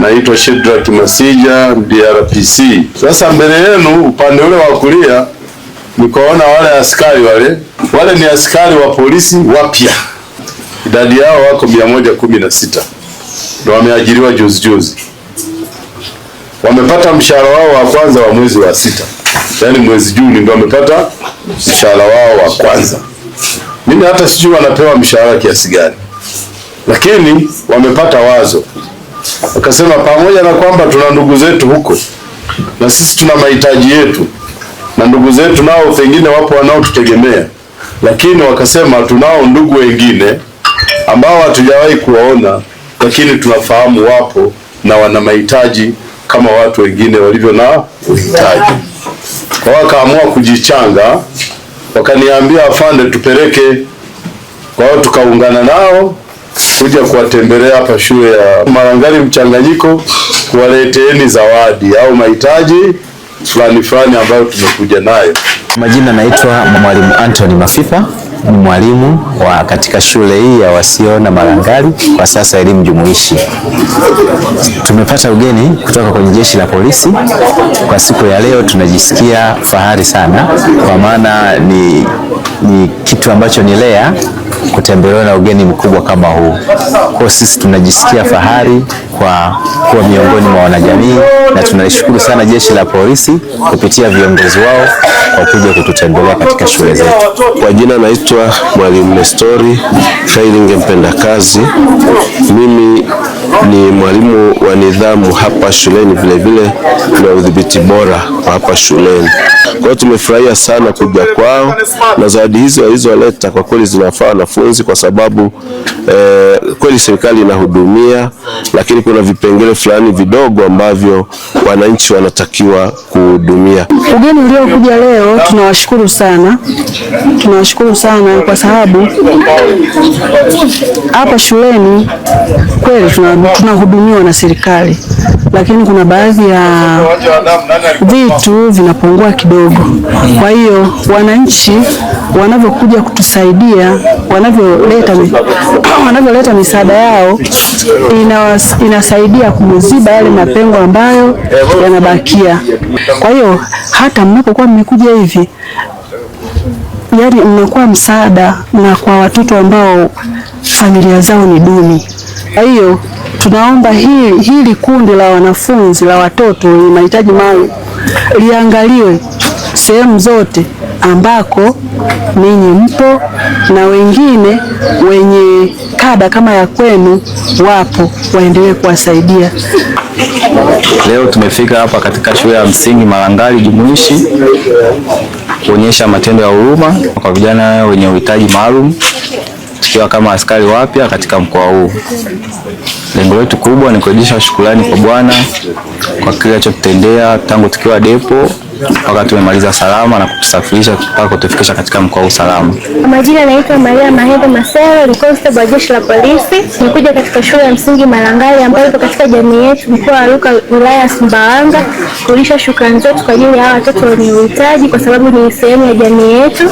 Naitwa Shedrack Masija, DRPC. Sasa mbele yenu upande ule wa kulia nikaona wale askari wale ni askari wa polisi wapya. Idadi yao wako 116. Ndio wameajiriwa juzi. Wamepata mshahara wao wa kwanza wa mwezi wa 6. Yaani mwezi Juni ndio wamepata mshahara wao wa kwanza. Mimi hata sijui wanapewa mshahara kiasi gani. Lakini wamepata wazo. Wakasema pamoja na kwamba tuna ndugu zetu huko na sisi tuna mahitaji yetu na ndugu zetu nao pengine wapo wanaotutegemea, lakini wakasema tunao ndugu wengine ambao hatujawahi kuwaona lakini tunafahamu wapo na wana mahitaji kama watu wengine walivyo na uhitaji. Kwa wakaamua kujichanga, wakaniambia afande tupeleke. Kwa hiyo tukaungana nao kuja kuwatembelea hapa shule ya Malangali Mchanganyiko, kuwaleteeni zawadi au mahitaji fulani ambayo tumekuja nayo. Majina naitwa Mwalimu Anthony Mafipa, ni mwalimu wa katika shule hii ya Wasiona Malangali, kwa sasa elimu jumuishi. Tumepata ugeni kutoka kwenye jeshi la polisi. Kwa siku ya leo tunajisikia fahari sana, kwa maana ni kitu ambacho ni lea kutembelewa na ugeni mkubwa kama huu. Kwa sisi tunajisikia fahari kwa kuwa miongoni mwa wanajamii, na tunalishukuru sana jeshi la polisi kupitia viongozi wao kwa kuja kututembelea katika shule zetu. Kwa jina naitwa Mwalimu Nestori Kailinge Mpenda Kazi. Mimi ni mwalimu wa nidhamu hapa shuleni, vile na udhibiti bora hapa shuleni. Kwa hiyo tumefurahia sana kuja kwao, na zawadi hizo walizoleta kwa kweli zinafaa wanafunzi, kwa sababu kweli serikali inahudumia, lakini kuna vipengele fulani vidogo ambavyo wananchi wanatakiwa kuhudumia. Ugeni uliokuja leo tunawashukuru sana. Kwa sababu hapa shuleni kweli tunahudumiwa na serikali, lakini kuna baadhi ya vitu vinapungua kidogo. Kwa hiyo wananchi wanavyokuja kutusaidia, wanavyoleta misaada yao inasaidia kuziba yale mapengo ambayo yanabakia. Kwa hiyo hata mnapokuwa mmekuja hivi, yaani mnakuwa msaada na kwa watoto ambao familia zao ni duni. Kwa hiyo tunaomba hili kundi la wanafunzi la watoto wenye mahitaji maalum liangaliwe sehemu zote ambako ninyi mpo na wengine wenye kada kama ya kwenu wapo, waendelee kuwasaidia. Leo tumefika hapa katika shule ya msingi Malangali jumuishi kuonyesha matendo ya huruma kwa vijana wenye uhitaji maalum, tukiwa kama askari wapya katika mkoa huu. Lengo letu kubwa ni kurudisha shukrani kwa Bwana kwa kile alichotutendea tangu tukiwa depo mpaka tumemaliza salama na kutusafirisha mpaka kutufikisha katika mkoa huu salama. Majina naitwa Maria Mahende Masero, ni constable wa jeshi la polisi. Nikuja katika shule ya msingi Malangali ambayo ipo katika jamii yetu mkoa wa Luka, wilaya ya Sumbawanga, kurudisha shukrani zetu kwa ajili ya hawa watoto wenye uhitaji, kwa sababu ni sehemu ya jamii yetu,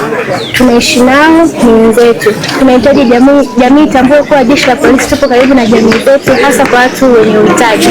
tunaishi nao, ni wenzetu. Tunahitaji jamii tambue kuwa jeshi la polisi tupo karibu na jamii zetu, hasa kwa watu wenye uhitaji.